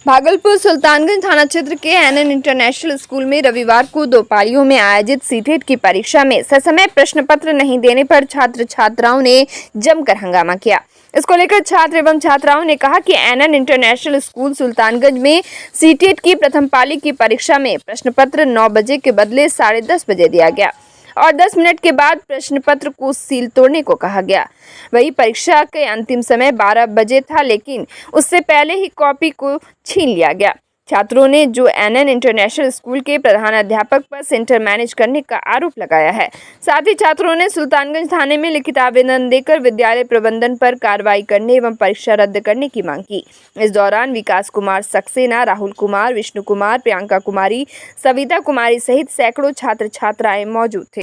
भागलपुर सुल्तानगंज थाना क्षेत्र के एनएन इंटरनेशनल स्कूल में रविवार को 2 पारियों में आयोजित सीटेट की परीक्षा में ससमय प्रश्न पत्र नहीं देने पर छात्र छात्राओं ने जमकर हंगामा किया। इसको लेकर छात्र एवं छात्राओं ने कहा कि एनएन इंटरनेशनल स्कूल सुल्तानगंज में सीटेट की प्रथम पाली की परीक्षा में प्रश्न पत्र 9 बजे के बदले 10:30 बजे दिया गया और 10 मिनट के बाद प्रश्न पत्र को सील तोड़ने को कहा गया। वही परीक्षा के अंतिम समय 12 बजे था, लेकिन उससे पहले ही कॉपी को छीन लिया गया। छात्रों ने जो एनएन इंटरनेशनल स्कूल के प्रधानाध्यापक पर सेंटर मैनेज करने का आरोप लगाया है। साथ ही छात्रों ने सुल्तानगंज थाने में लिखित आवेदन देकर विद्यालय प्रबंधन पर कार्रवाई करने एवं परीक्षा रद्द करने की मांग की। इस दौरान विकास कुमार सक्सेना, राहुल कुमार, विष्णु कुमार, प्रियंका कुमारी, सविता कुमारी सहित सैकड़ों छात्र छात्राएं मौजूद थे।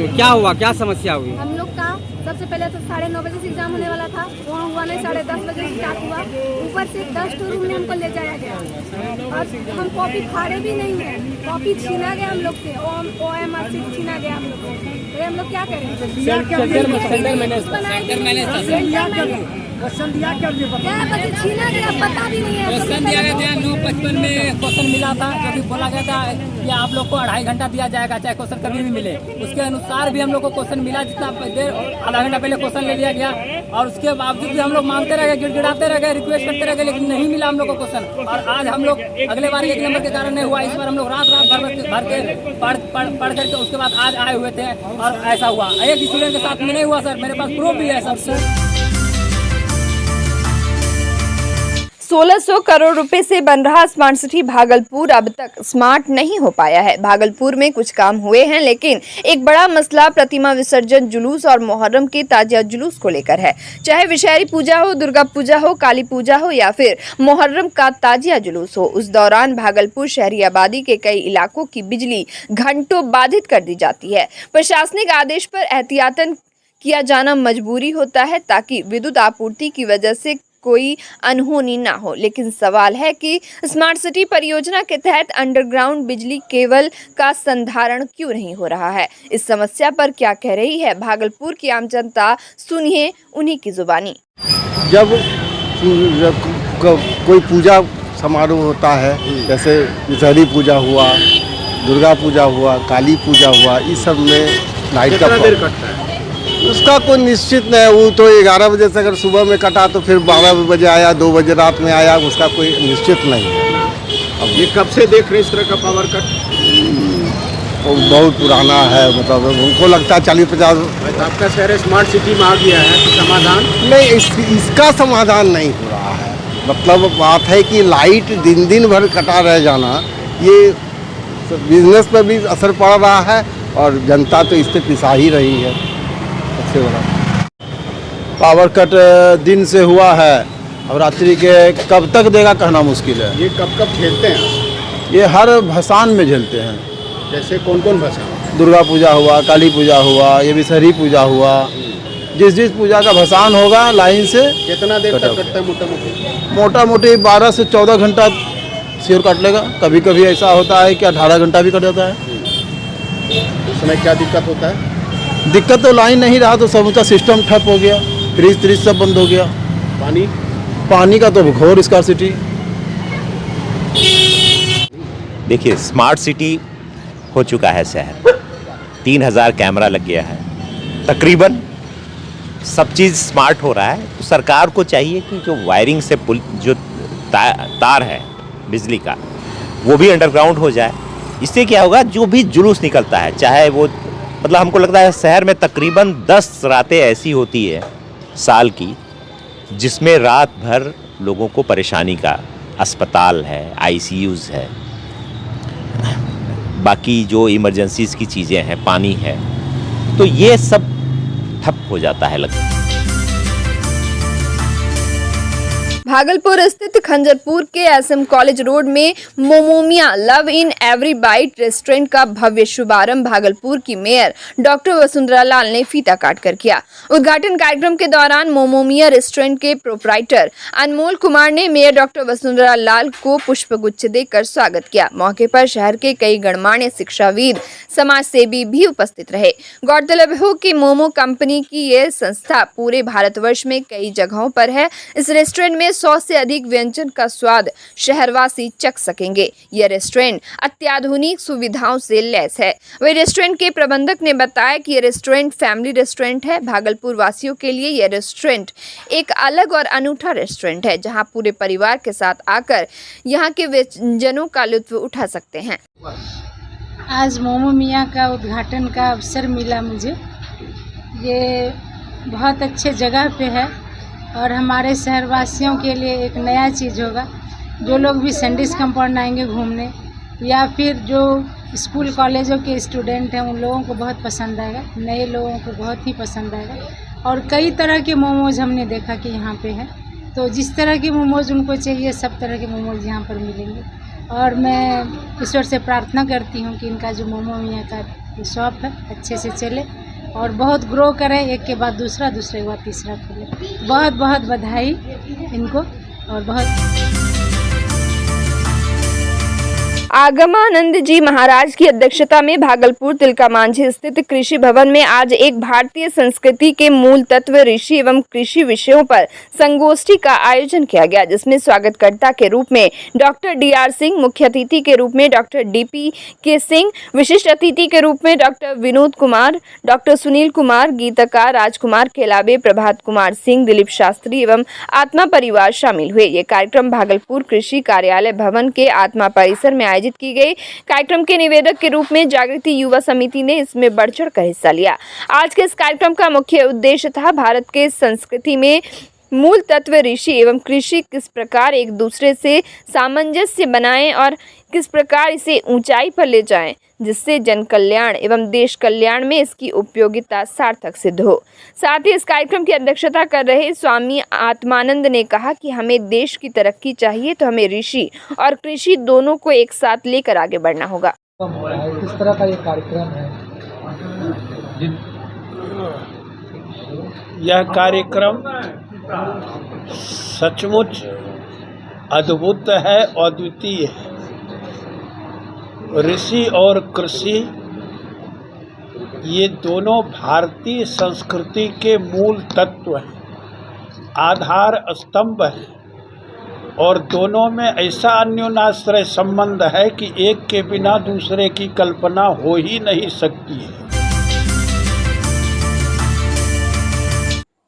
क्या हुआ, क्या समस्या हुई? हम लोग का सबसे पहले तो 9:30 बजे से एग्जाम होने वाला था, वहाँ हुआ नहीं, 10:30 बजे स्टार्ट हुआ। ऊपर से 10 रूम में हमको ले जाया गया और हम कॉपी फाड़े भी नहीं है, कॉपी छीना गया हम लोग से, OMR से छीना गया हम लोग को। तो हम लोग क्या करें? क्या छीना गया पता भी नहीं है। क्वेश्चन दिया गया था 9:55 में क्वेश्चन मिला था, जब बोला गया था कि आप लोग को 2.5 घंटा दिया जाएगा चाहे क्वेश्चन कभी भी मिले। उसके अनुसार भी हम लोग को क्वेश्चन मिला, जितना देर आधा घंटा पहले क्वेश्चन ले लिया गया और उसके बावजूद भी हम लोग मांगते रह गए, गिड़गिड़ाते रह गए, रिक्वेस्ट करते रह गए, लेकिन नहीं मिला हम लोग को क्वेश्चन। और आज हम लोग अगले बार 1 नंबर के कारण नहीं हुआ, इस बार हम लोग रात भर के पढ़ करके उसके बाद आज आए हुए थे और ऐसा हुआ। एक स्टूडेंट के साथ में नहीं हुआ सर, मेरे पास प्रूफ भी है सर। 1600 करोड़ रुपए से बन रहा स्मार्ट सिटी भागलपुर अब तक स्मार्ट नहीं हो पाया है। भागलपुर में कुछ काम हुए हैं, लेकिन एक बड़ा मसला प्रतिमा विसर्जन जुलूस और मुहर्रम के ताजिया जुलूस को लेकर है। चाहे विषहरी पूजा हो, दुर्गा पूजा हो, काली पूजा हो या फिर मुहर्रम का ताजिया जुलूस हो, उस दौरान भागलपुर शहरी आबादी के कई इलाकों की बिजली घंटों बाधित कर दी जाती है। प्रशासनिक आदेश पर एहतियातन किया जाना मजबूरी होता है ताकि विद्युत आपूर्ति की वजह से कोई अनहोनी ना हो। लेकिन सवाल है कि स्मार्ट सिटी परियोजना के तहत अंडरग्राउंड बिजली केबल का संधारण क्यों नहीं हो रहा है। इस समस्या पर क्या कह रही है भागलपुर की आम जनता, सुनिए उन्हीं की जुबानी। जब कोई पूजा समारोह होता है, जैसे विषहरी पूजा हुआ, दुर्गा पूजा हुआ, काली पूजा हुआ, इस सब में लाइट का देर कटता है। उसका कोई निश्चित नहीं है। वो तो 11 बजे से अगर सुबह में कटा तो फिर 12 बजे आया, 2 बजे रात में आया, उसका कोई निश्चित नहीं है। अब ये कब से देख रहे इस तरह का पावर कट? तो बहुत पुराना है, मतलब उनको लगता है 40-50। आपका शहर स्मार्ट सिटी में आ गया है तो समाधान नहीं, इसका समाधान नहीं हो रहा है। मतलब बात है कि लाइट दिन भर कटा रह जाना, ये बिजनेस पर भी असर पड़ रहा है और जनता तो इससे पिसा ही रही है। सबसे बड़ा पावर कट दिन से हुआ है, अब रात्रि के कब तक देगा कहना मुश्किल है। ये कब झेलते हैं? ये हर भसान में झेलते हैं। जैसे कौन भसान? दुर्गा पूजा हुआ, काली पूजा हुआ, ये विषहरी पूजा हुआ, जिस पूजा का भसान होगा लाइन से। कितना देर तक कटता है? मोटा मोटी 12 से 14 घंटा सिर कट लेगा। कभी कभी ऐसा होता है कि 18 घंटा भी कट जाता है। उसमें क्या दिक्कत होता है? दिक्कत तो लाइन नहीं रहा तो समूचा सिस्टम ठप हो गया, फ्रिज सब बंद हो गया। पानी का तो घोर स्कार्सिटी। देखिए, स्मार्ट सिटी हो चुका है शहर, 3000 कैमरा लग गया है, तकरीबन सब चीज़ स्मार्ट हो रहा है। तो सरकार को चाहिए कि जो वायरिंग से जो तार है बिजली का, वो भी अंडरग्राउंड हो जाए। इससे क्या होगा, जो भी जुलूस निकलता है, चाहे वो मतलब हमको लगता है शहर में तकरीबन 10 रातें ऐसी होती है साल की जिसमें रात भर लोगों को परेशानी का, अस्पताल है, ICUs है, बाकी जो इमरजेंसीज की चीज़ें हैं, पानी है, तो ये सब ठप हो जाता है लगता है। भागलपुर स्थित खंजरपुर के SM कॉलेज रोड में Momomia love in every bite restaurant का भव्य शुभारंभ भागलपुर की मेयर डॉक्टर वसुंधरा लाल ने फीता काटकर किया। उद्घाटन कार्यक्रम के दौरान मोमोमिया रेस्टोरेंट के प्रोप्राइटर अनमोल कुमार ने मेयर डॉक्टर वसुंधरा लाल को पुष्पगुच्छ देकर स्वागत किया। मौके पर शहर के कई गणमान्य शिक्षाविद, समाजसेवी भी उपस्थित रहे। गौरतलब हो कि मोमो कंपनी की ये संस्था पूरे भारतवर्ष में कई जगहों पर है। इस रेस्टोरेंट में 100 से अधिक व्यंजन का स्वाद शहरवासी चख सकेंगे। यह रेस्टोरेंट अत्याधुनिक सुविधाओं से लैस है। वही रेस्टोरेंट के प्रबंधक ने बताया कि यह रेस्टोरेंट फैमिली रेस्टोरेंट है। भागलपुर वासियों के लिए यह रेस्टोरेंट एक अलग और अनूठा रेस्टोरेंट है, जहां पूरे परिवार के साथ आकर यहां के व्यंजनों का लुत्फ उठा सकते हैं। आज मोमो मियाँ का उद्घाटन का अवसर मिला मुझे। ये बहुत अच्छे जगह पे है और हमारे शहरवासियों के लिए एक नया चीज़ होगा। जो लोग भी सैंडिस कंपाउंड आएंगे घूमने या फिर जो स्कूल कॉलेजों के स्टूडेंट हैं, उन लोगों को बहुत पसंद आएगा। नए लोगों को बहुत ही पसंद आएगा। और कई तरह के मोमोज हमने देखा कि यहाँ पे है, तो जिस तरह के मोमोज उनको चाहिए सब तरह के मोमोज यहाँ पर मिलेंगे। और मैं ईश्वर से प्रार्थना करती हूँ कि इनका जो मोमो मियाँ का शॉप है अच्छे से चले और बहुत ग्रो करे, एक के बाद दूसरा, दूसरे के बाद तीसरा खोले। बहुत बहुत बधाई इनको और बहुत। आगमानंद जी महाराज की अध्यक्षता में भागलपुर तिलका मांझी स्थित कृषि भवन में आज एक भारतीय संस्कृति के मूल तत्व, ऋषि एवं कृषि विषयों पर संगोष्ठी का आयोजन किया गया, जिसमें स्वागतकर्ता के रूप में डॉक्टर DR सिंह, मुख्य अतिथि के रूप में डॉक्टर DPK सिंह, विशिष्ट अतिथि के रूप में डॉक्टर विनोद कुमार, डॉक्टर सुनील कुमार, गीतकार राजकुमार केलावे, प्रभात कुमार सिंह, दिलीप शास्त्री एवं आत्मा परिवार शामिल हुए। ये कार्यक्रम भागलपुर कृषि कार्यालय भवन के आत्मा परिसर में आयोजित की गई। कार्यक्रम के निवेदक के रूप में जागृति युवा समिति ने इसमें बढ़ चढ़ कर हिस्सा लिया। आज के इस कार्यक्रम का मुख्य उद्देश्य था भारत के संस्कृति में मूल तत्व ऋषि एवं कृषि किस प्रकार एक दूसरे से सामंजस्य बनाएं और किस प्रकार इसे ऊंचाई पर ले जाएं, जिससे जन कल्याण एवं देश कल्याण में इसकी उपयोगिता सार्थक सिद्ध हो। साथ ही इस कार्यक्रम की अध्यक्षता कर रहे स्वामी आत्मानंद ने कहा कि हमें देश की तरक्की चाहिए तो हमें ऋषि और कृषि दोनों को एक साथ लेकर आगे बढ़ना होगा। किस तरह का ये कार्यक्रम है? यह कार्यक्रम सचमुच अद्भुत है, अद्वितीय है। ऋषि और कृषि ये दोनों भारतीय संस्कृति के मूल तत्व हैं, आधार स्तंभ हैं और दोनों में ऐसा अन्योन्याश्रय संबंध है कि एक के बिना दूसरे की कल्पना हो ही नहीं सकती है।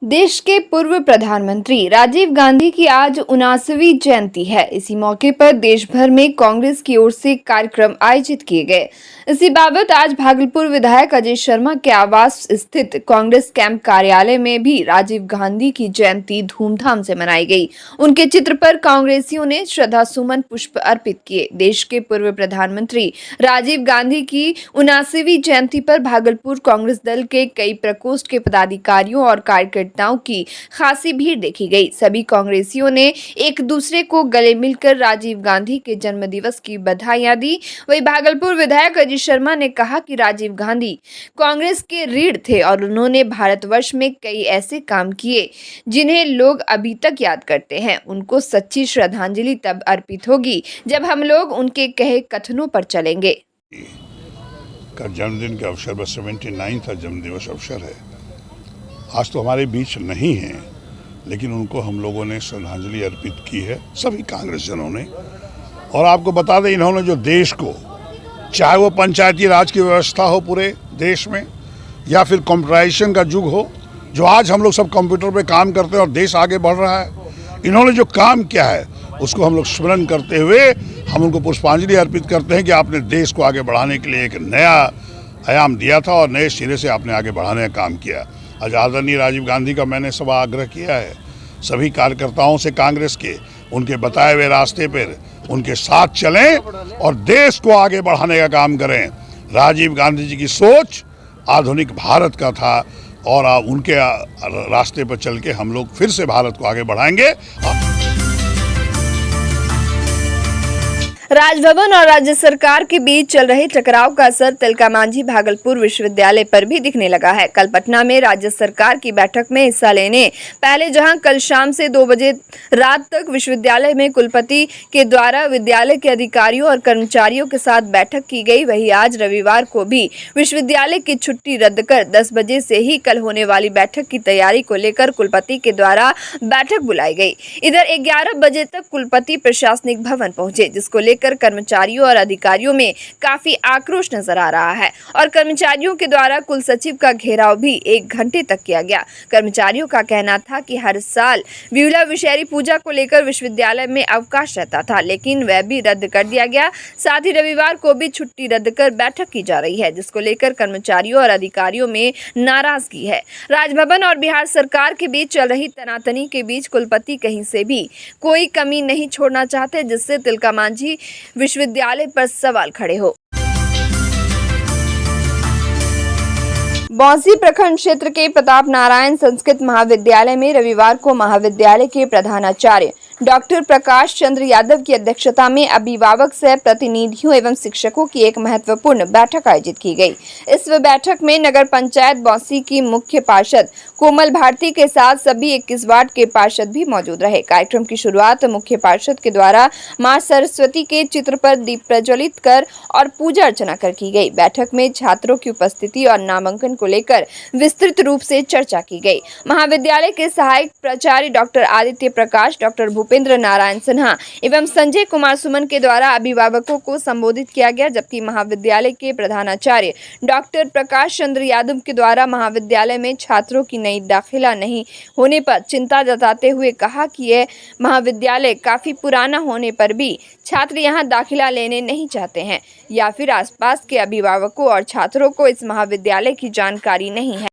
देश के पूर्व प्रधानमंत्री राजीव गांधी की आज 79वीं जयंती है। इसी मौके पर देश भर में कांग्रेस की ओर से कार्यक्रम आयोजित किए गए। इसी बाबत आज भागलपुर विधायक अजय शर्मा के आवास स्थित कांग्रेस कैंप कार्यालय में भी राजीव गांधी की जयंती धूमधाम से मनाई गई। उनके चित्र पर कांग्रेसियों ने श्रद्धा सुमन पुष्प अर्पित किए। देश के पूर्व प्रधानमंत्री राजीव गांधी की 79वीं जयंती पर भागलपुर कांग्रेस दल के कई प्रकोष्ठ के पदाधिकारियों और कार्यकर्ताओं की खासी भीड़ देखी गई। सभी कांग्रेसियों ने एक दूसरे को गले मिलकर राजीव गांधी के जन्मदिवस की बधाइयां दी। वही भागलपुर विधायक अजय शर्मा ने कहा कि राजीव गांधी कांग्रेस के रीढ़ थे और उन्होंने भारतवर्ष में कई ऐसे काम किए जिन्हें लोग अभी तक याद करते हैं। उनको सच्ची श्रद्धांजलि तब अर्पित होगी जब हम लोग उनके कहे कथनों पर चलेंगे। का जन्मदिन के अवसर पर 79वां जन्मदिवस अवसर है। आज तो हमारे बीच नहीं है, लेकिन उनको हम लोगों ने श्रद्धांजलि अर्पित की है, सभी कांग्रेस जनों ने। और आपको बता दें, इन्होंने जो देश को, चाहे वो पंचायती राज की व्यवस्था हो पूरे देश में या फिर कंप्यूटराइजेशन का युग हो, जो आज हम लोग सब कंप्यूटर पे काम करते हैं और देश आगे बढ़ रहा है, इन्होंने जो काम किया है उसको हम लोग स्मरण करते हुए हम उनको पुष्पांजलि अर्पित करते हैं कि आपने देश को आगे बढ़ाने के लिए एक नया आयाम दिया था और नए सिरे से आपने आगे बढ़ाने का काम किया। आज आदरणीय राजीव गांधी का मैंने सब आग्रह किया है सभी कार्यकर्ताओं से कांग्रेस के, उनके बताए हुए रास्ते पर उनके साथ चलें और देश को आगे बढ़ाने का काम करें। राजीव गांधी जी की सोच आधुनिक भारत का था और उनके रास्ते पर चल के हम लोग फिर से भारत को आगे बढ़ाएंगे। राजभवन और राज्य सरकार के बीच चल रहे टकराव का असर तिलका मांझी भागलपुर विश्वविद्यालय पर भी दिखने लगा है। कल पटना में राज्य सरकार की बैठक में हिस्सा लेने पहले जहां कल शाम से 2 बजे रात तक विश्वविद्यालय में कुलपति के द्वारा विद्यालय के अधिकारियों और कर्मचारियों के साथ बैठक की गई, वहीं आज रविवार को भी विश्वविद्यालय की छुट्टी रद्द कर 10 बजे से ही कल होने वाली बैठक की तैयारी को लेकर कुलपति के द्वारा बैठक बुलाई गई। इधर 11 बजे तक कुलपति प्रशासनिक भवन पहुंचे, जिसको लेकर कर्मचारियों और अधिकारियों में काफी आक्रोश नजर आ रहा है और कर्मचारियों के द्वारा कुल सचिव का घेराव भी 1 घंटे तक किया गया। कर्मचारियों का कहना था कि हर साल विमला विषहरी पूजा को लेकर विश्वविद्यालय में अवकाश रहता था, लेकिन वह भी रद्द कर दिया गया। साथ ही रविवार को भी छुट्टी रद्द कर बैठक की जा रही है, जिसको लेकर कर्मचारियों और अधिकारियों में नाराजगी है। राजभवन और बिहार सरकार के बीच चल रही तनातनी के बीच कुलपति कहीं से भी कोई कमी नहीं छोड़ना चाहते, जिससे तिलका मांझी विश्वविद्यालय पर सवाल खड़े हो। बौंसी प्रखंड क्षेत्र के प्रताप नारायण संस्कृत महाविद्यालय में रविवार को महाविद्यालय के प्रधानाचार्य डॉक्टर प्रकाश चंद्र यादव की अध्यक्षता में अभिभावक सह प्रतिनिधियों एवं शिक्षकों की एक महत्वपूर्ण बैठक आयोजित की गई। इस बैठक में नगर पंचायत बौंसी की मुख्य पार्षद कोमल भारती के साथ सभी 21 वार्ड के पार्षद भी मौजूद रहे। कार्यक्रम की शुरुआत मुख्य पार्षद के द्वारा मां सरस्वती के चित्र पर दीप प्रज्वलित कर और पूजा अर्चना कर की गई। बैठक में छात्रों की उपस्थिति और नामांकन को लेकर विस्तृत रूप से चर्चा की गई। महाविद्यालय के सहायक प्राचार्य डॉक्टर आदित्य प्रकाश, डॉक्टर भूपेंद्र नारायण सिन्हा एवं संजय कुमार सुमन के द्वारा अभिभावकों को संबोधित किया गया, जबकि महाविद्यालय के प्रधानाचार्य डॉक्टर प्रकाश चंद्र यादव के द्वारा महाविद्यालय में छात्रों की नई दाखिला नहीं होने पर चिंता जताते हुए कहा कि यह महाविद्यालय काफी पुराना होने पर भी छात्र यहां दाखिला लेने नहीं चाहते हैं या फिर आसपास के अभिभावकों और छात्रों को इस महाविद्यालय की जानकारी नहीं है।